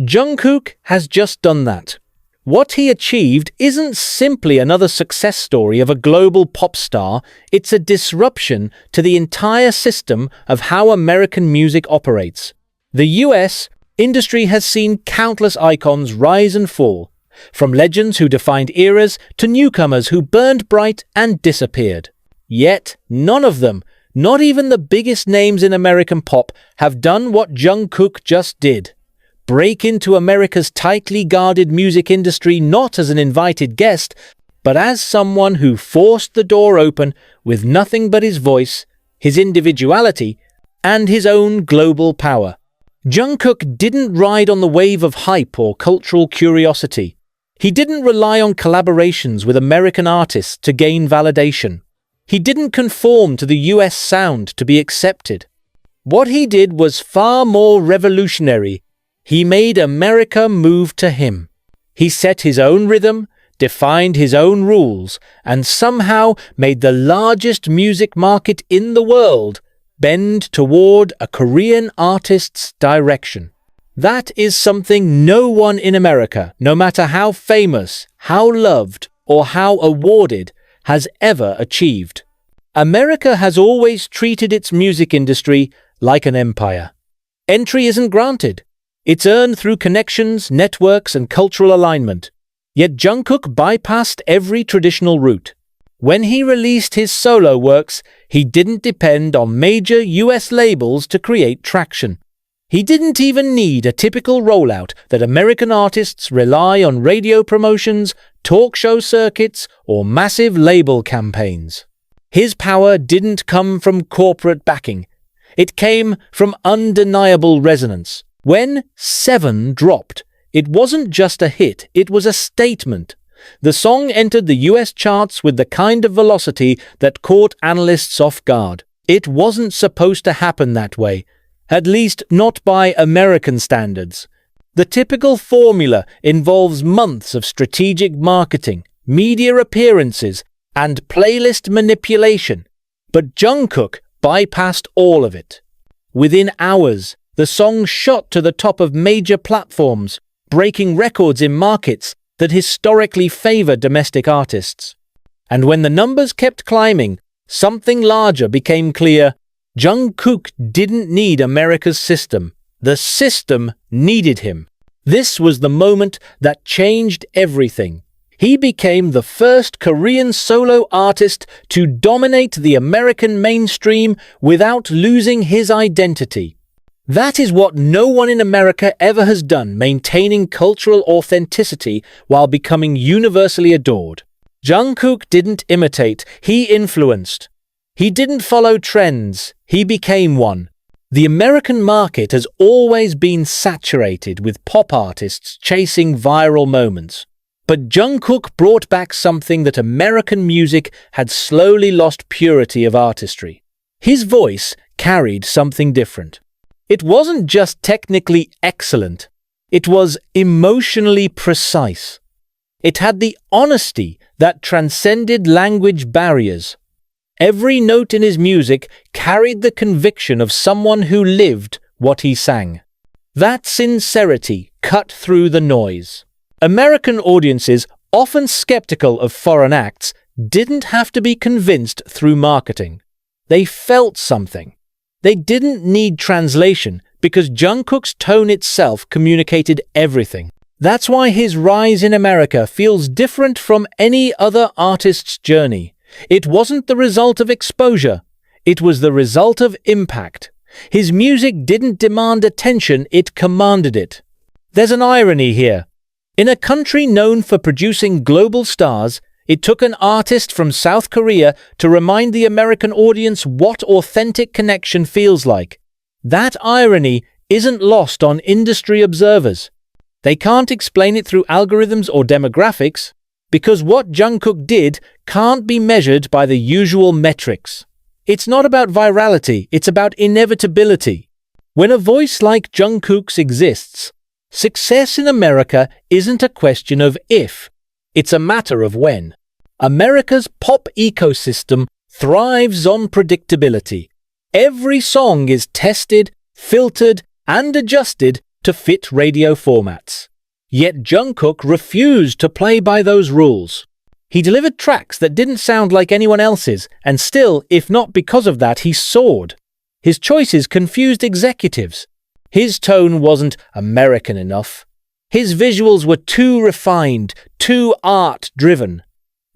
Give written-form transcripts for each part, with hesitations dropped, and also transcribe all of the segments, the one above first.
Jungkook has just done that. What he achieved isn't simply another success story of a global pop star, it's a disruption to the entire system of how American music operates. The US industry has seen countless icons rise and fall, from legends who defined eras to newcomers who burned bright and disappeared. Yet, none of them, not even the biggest names in American pop, have done what Jungkook just did. Break into America's tightly guarded music industry not as an invited guest, but as someone who forced the door open with nothing but his voice, his individuality, and his own global power. Jungkook didn't ride on the wave of hype or cultural curiosity. He didn't rely on collaborations with American artists to gain validation. He didn't conform to the US sound to be accepted. What he did was far more revolutionary. He made America move to him. He set his own rhythm, defined his own rules, and somehow made the largest music market in the world bend toward a Korean artist's direction. That is something no one in America, no matter how famous, how loved, or how awarded, has ever achieved. America has always treated its music industry like an empire. Entry isn't granted. It's earned through connections, networks, and cultural alignment. Yet Jungkook bypassed every traditional route. When he released his solo works, he didn't depend on major US labels to create traction. He didn't even need a typical rollout that American artists rely on radio promotions, talk show circuits, or massive label campaigns. His power didn't come from corporate backing. It came from undeniable resonance. When Seven dropped, it wasn't just a hit, it was a statement. The song entered the US charts with the kind of velocity that caught analysts off guard. It wasn't supposed to happen that way, at least not by American standards. The typical formula involves months of strategic marketing, media appearances, and playlist manipulation. But Jungkook bypassed all of it. Within hours, the song shot to the top of major platforms, breaking records in markets that historically favor domestic artists. And when the numbers kept climbing, something larger became clear. Jungkook didn't need America's system. The system needed him. This was the moment that changed everything. He became the first Korean solo artist to dominate the American mainstream without losing his identity. That is what no one in America ever has done, maintaining cultural authenticity while becoming universally adored. Jungkook didn't imitate, he influenced. He didn't follow trends, he became one. The American market has always been saturated with pop artists chasing viral moments. But Jungkook brought back something that American music had slowly lost: purity of artistry. His voice carried something different. It wasn't just technically excellent, it was emotionally precise. It had the honesty that transcended language barriers. Every note in his music carried the conviction of someone who lived what he sang. That sincerity cut through the noise. American audiences, often skeptical of foreign acts, didn't have to be convinced through marketing. They felt something. They didn't need translation because Jungkook's tone itself communicated everything. That's why his rise in America feels different from any other artist's journey. It wasn't the result of exposure. It was the result of impact. His music didn't demand attention, it commanded it. There's an irony here. In a country known for producing global stars, it took an artist from South Korea to remind the American audience what authentic connection feels like. That irony isn't lost on industry observers. They can't explain it through algorithms or demographics, because what Jungkook did can't be measured by the usual metrics. It's not about virality, it's about inevitability. When a voice like Jungkook's exists, success in America isn't a question of if, it's a matter of when. America's pop ecosystem thrives on predictability. Every song is tested, filtered, and adjusted to fit radio formats. Yet Jungkook refused to play by those rules. He delivered tracks that didn't sound like anyone else's, and still, if not because of that, he soared. His choices confused executives. His tone wasn't American enough. His visuals were too refined, too art-driven.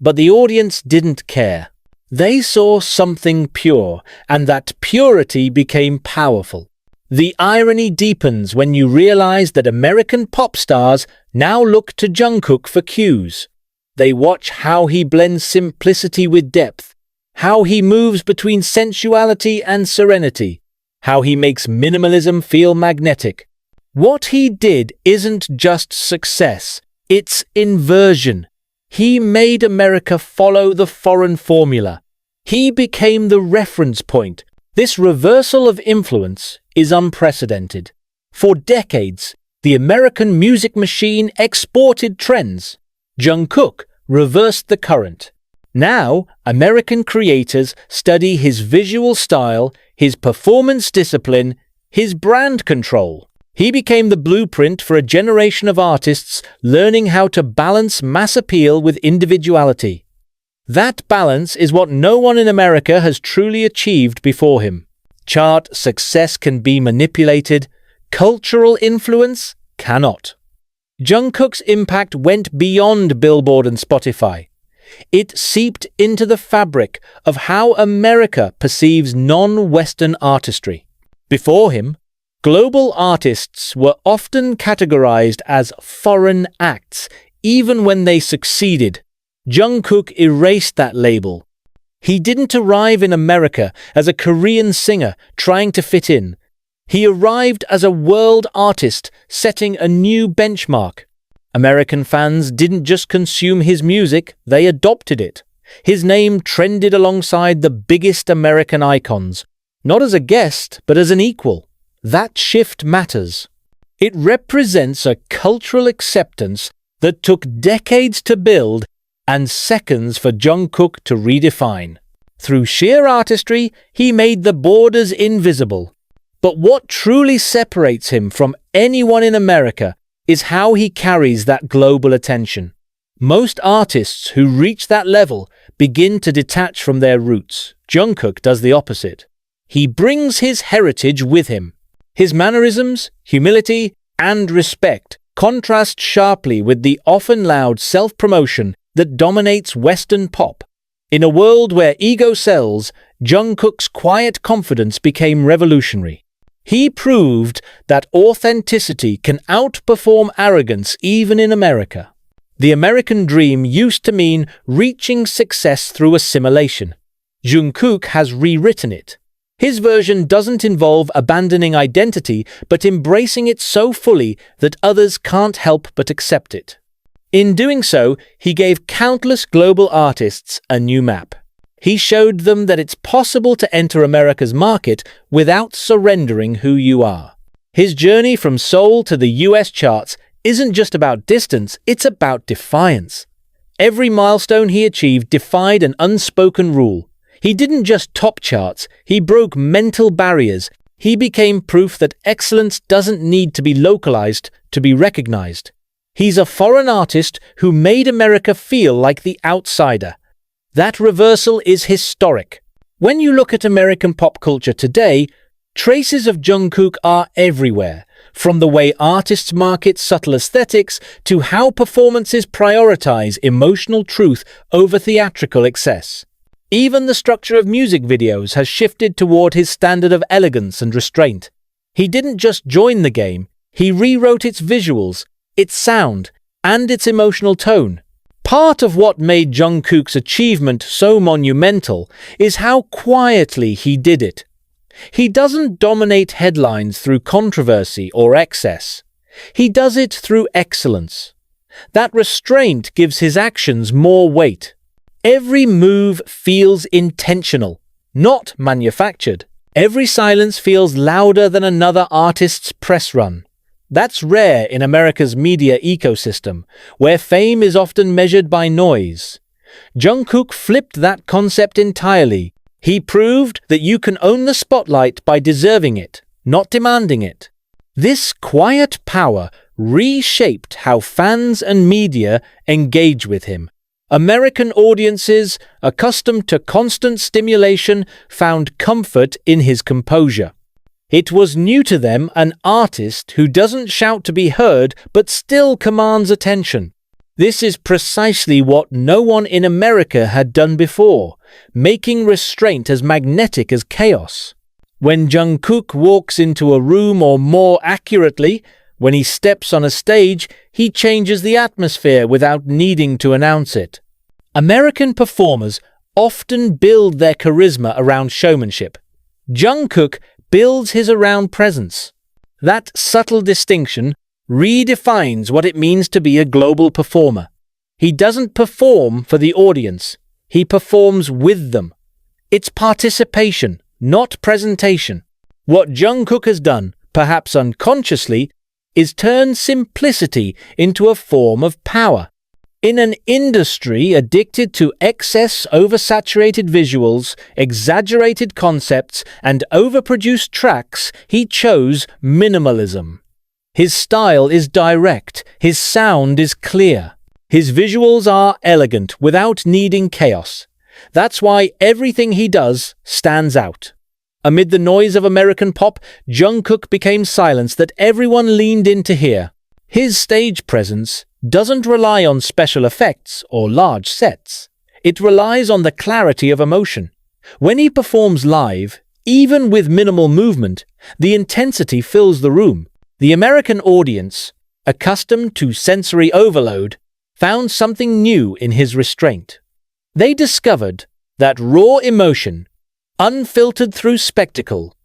But the audience didn't care. They saw something pure, and that purity became powerful. The irony deepens when you realize that American pop stars now look to Jungkook for cues. They watch how he blends simplicity with depth, how he moves between sensuality and serenity, how he makes minimalism feel magnetic. What he did isn't just success, it's inversion. He made America follow the foreign formula. He became the reference point. This reversal of influence is unprecedented. For decades, the American music machine exported trends. Jungkook reversed the current. Now, American creators study his visual style, his performance discipline, his brand control. He became the blueprint for a generation of artists learning how to balance mass appeal with individuality. That balance is what no one in America has truly achieved before him. Chart success can be manipulated, cultural influence cannot. Jungkook's impact went beyond Billboard and Spotify. It seeped into the fabric of how America perceives non-Western artistry. Before him, global artists were often categorized as foreign acts, even when they succeeded. Jungkook erased that label. He didn't arrive in America as a Korean singer trying to fit in. He arrived as a world artist setting a new benchmark. American fans didn't just consume his music, they adopted it. His name trended alongside the biggest American icons, not as a guest, but as an equal. That shift matters. It represents a cultural acceptance that took decades to build and seconds for Jungkook to redefine. Through sheer artistry, he made the borders invisible. But what truly separates him from anyone in America is how he carries that global attention. Most artists who reach that level begin to detach from their roots. Jungkook does the opposite. He brings his heritage with him. His mannerisms, humility, and respect contrast sharply with the often loud self-promotion that dominates Western pop. In a world where ego sells, Jungkook's quiet confidence became revolutionary. He proved that authenticity can outperform arrogance even in America. The American dream used to mean reaching success through assimilation. Jungkook has rewritten it. His version doesn't involve abandoning identity, but embracing it so fully that others can't help but accept it. In doing so, he gave countless global artists a new map. He showed them that it's possible to enter America's market without surrendering who you are. His journey from Seoul to the US charts isn't just about distance, it's about defiance. Every milestone he achieved defied an unspoken rule. He didn't just top charts, he broke mental barriers. He became proof that excellence doesn't need to be localized to be recognized. He's a foreign artist who made America feel like the outsider. That reversal is historic. When you look at American pop culture today, traces of Jungkook are everywhere, from the way artists market subtle aesthetics to how performances prioritize emotional truth over theatrical excess. Even the structure of music videos has shifted toward his standard of elegance and restraint. He didn't just join the game, he rewrote its visuals, its sound, and its emotional tone. Part of what made Jungkook's achievement so monumental is how quietly he did it. He doesn't dominate headlines through controversy or excess. He does it through excellence. That restraint gives his actions more weight. Every move feels intentional, not manufactured. Every silence feels louder than another artist's press run. That's rare in America's media ecosystem, where fame is often measured by noise. Jungkook flipped that concept entirely. He proved that you can own the spotlight by deserving it, not demanding it. This quiet power reshaped how fans and media engage with him. American audiences, accustomed to constant stimulation, found comfort in his composure. It was new to them, an artist who doesn't shout to be heard but still commands attention. This is precisely what no one in America had done before, making restraint as magnetic as chaos. When Jungkook walks into a room, or more accurately, when he steps on a stage, he changes the atmosphere without needing to announce it. American performers often build their charisma around showmanship. Jungkook builds his around presence. That subtle distinction redefines what it means to be a global performer. He doesn't perform for the audience, he performs with them. It's participation, not presentation. What Jungkook has done, perhaps unconsciously, is turn simplicity into a form of power. In an industry addicted to excess, oversaturated visuals, exaggerated concepts, and overproduced tracks, he chose minimalism. His style is direct, his sound is clear. His visuals are elegant without needing chaos. That's why everything he does stands out. Amid the noise of American pop, Jungkook became silence that everyone leaned in to hear. His stage presence doesn't rely on special effects or large sets. It relies on the clarity of emotion. When he performs live, even with minimal movement, the intensity fills the room. The American audience, accustomed to sensory overload, found something new in his restraint. They discovered that raw emotion, unfiltered through spectacle,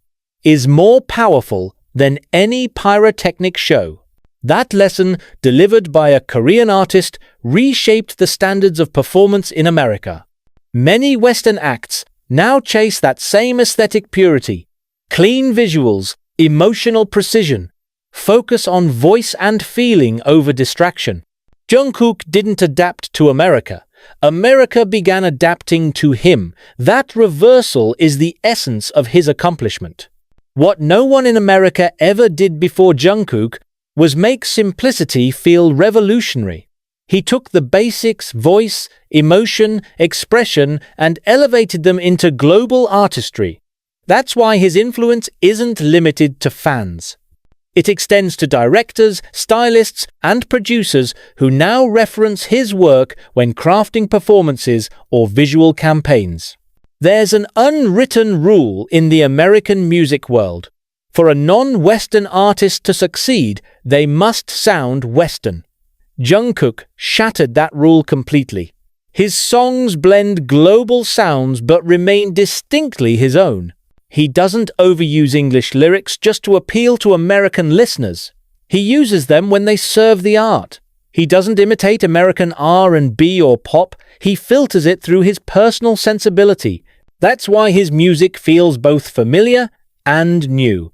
is more powerful than any pyrotechnic show. That lesson, delivered by a Korean artist, reshaped the standards of performance in America. Many Western acts now chase that same aesthetic purity: clean visuals, emotional precision, focus on voice and feeling over distraction. Jungkook didn't adapt to America. America began adapting to him. That reversal is the essence of his accomplishment. What no one in America ever did before Jungkook was make simplicity feel revolutionary. He took the basics, voice, emotion, expression, and elevated them into global artistry. That's why his influence isn't limited to fans. It extends to directors, stylists, and producers who now reference his work when crafting performances or visual campaigns. There's an unwritten rule in the American music world. For a non-Western artist to succeed, they must sound Western. Jungkook shattered that rule completely. His songs blend global sounds but remain distinctly his own. He doesn't overuse English lyrics just to appeal to American listeners. He uses them when they serve the art. He doesn't imitate American R&B or pop. He filters it through his personal sensibility. That's why his music feels both familiar and new.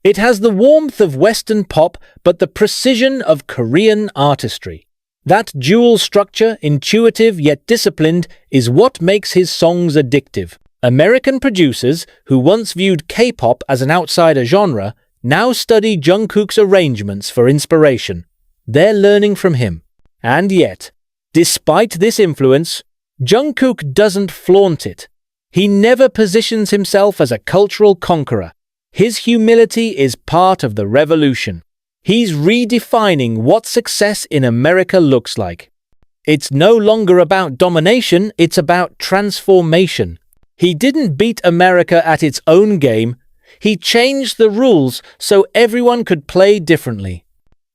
It has the warmth of Western pop, but the precision of Korean artistry. That dual structure, intuitive yet disciplined, is what makes his songs addictive. American producers, who once viewed K-pop as an outsider genre, now study Jungkook's arrangements for inspiration. They're learning from him. And yet, despite this influence, Jungkook doesn't flaunt it. He never positions himself as a cultural conqueror. His humility is part of the revolution. He's redefining what success in America looks like. It's no longer about domination, it's about transformation. He didn't beat America at its own game. He changed the rules so everyone could play differently.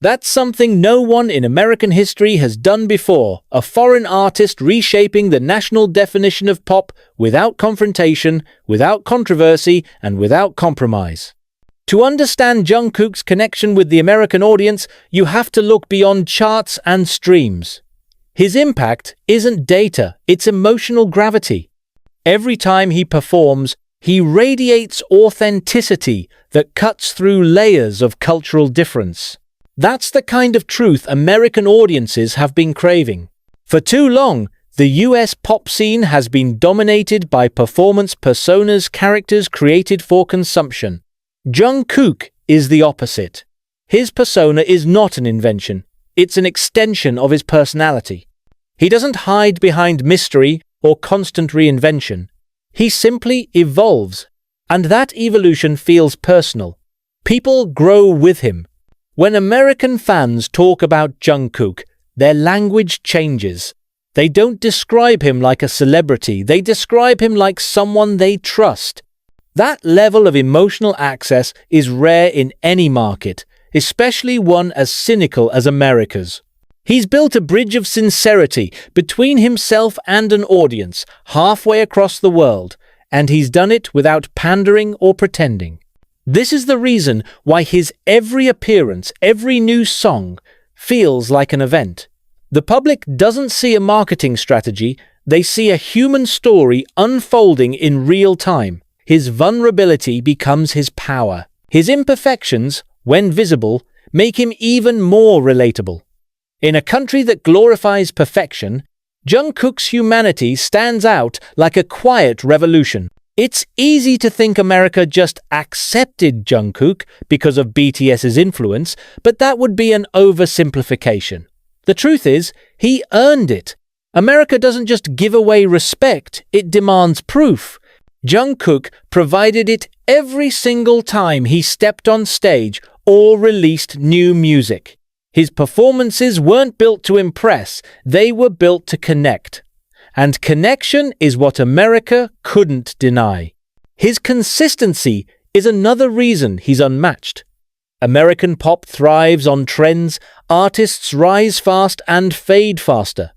That's something no one in American history has done before, a foreign artist reshaping the national definition of pop without confrontation, without controversy, and without compromise. To understand Jungkook's connection with the American audience, you have to look beyond charts and streams. His impact isn't data, it's emotional gravity. Every time he performs, he radiates authenticity that cuts through layers of cultural difference. That's the kind of truth American audiences have been craving. For too long, the US pop scene has been dominated by performance personas, characters created for consumption. Jungkook is the opposite. His persona is not an invention. It's an extension of his personality. He doesn't hide behind mystery or constant reinvention. He simply evolves, and that evolution feels personal. People grow with him. When American fans talk about Jungkook, their language changes. They don't describe him like a celebrity, they describe him like someone they trust. That level of emotional access is rare in any market, especially one as cynical as America's. He's built a bridge of sincerity between himself and an audience halfway across the world, and he's done it without pandering or pretending. This is the reason why his every appearance, every new song, feels like an event. The public doesn't see a marketing strategy, they see a human story unfolding in real time. His vulnerability becomes his power. His imperfections, when visible, make him even more relatable. In a country that glorifies perfection, Jungkook's humanity stands out like a quiet revolution. It's easy to think America just accepted Jungkook because of BTS's influence, but that would be an oversimplification. The truth is, he earned it. America doesn't just give away respect, it demands proof. Jungkook provided it every single time he stepped on stage or released new music. His performances weren't built to impress, they were built to connect. And connection is what America couldn't deny. His consistency is another reason he's unmatched. American pop thrives on trends, artists rise fast and fade faster.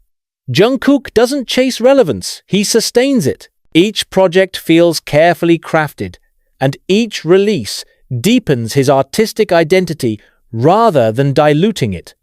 Jungkook doesn't chase relevance, he sustains it. Each project feels carefully crafted, and each release deepens his artistic identity rather than diluting it.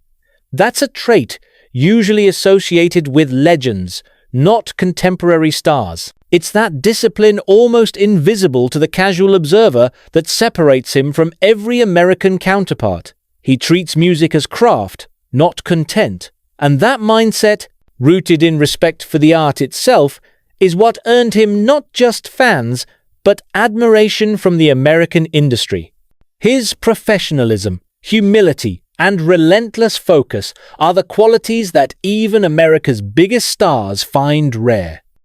That's a trait usually associated with legends, not contemporary stars. It's that discipline almost invisible to the casual observer that separates him from every American counterpart. He treats music as craft, not content, and that mindset, rooted in respect for the art itself, is what earned him not just fans, but admiration from the American industry. His professionalism, humility, and relentless focus are the qualities that even America's biggest stars find rare.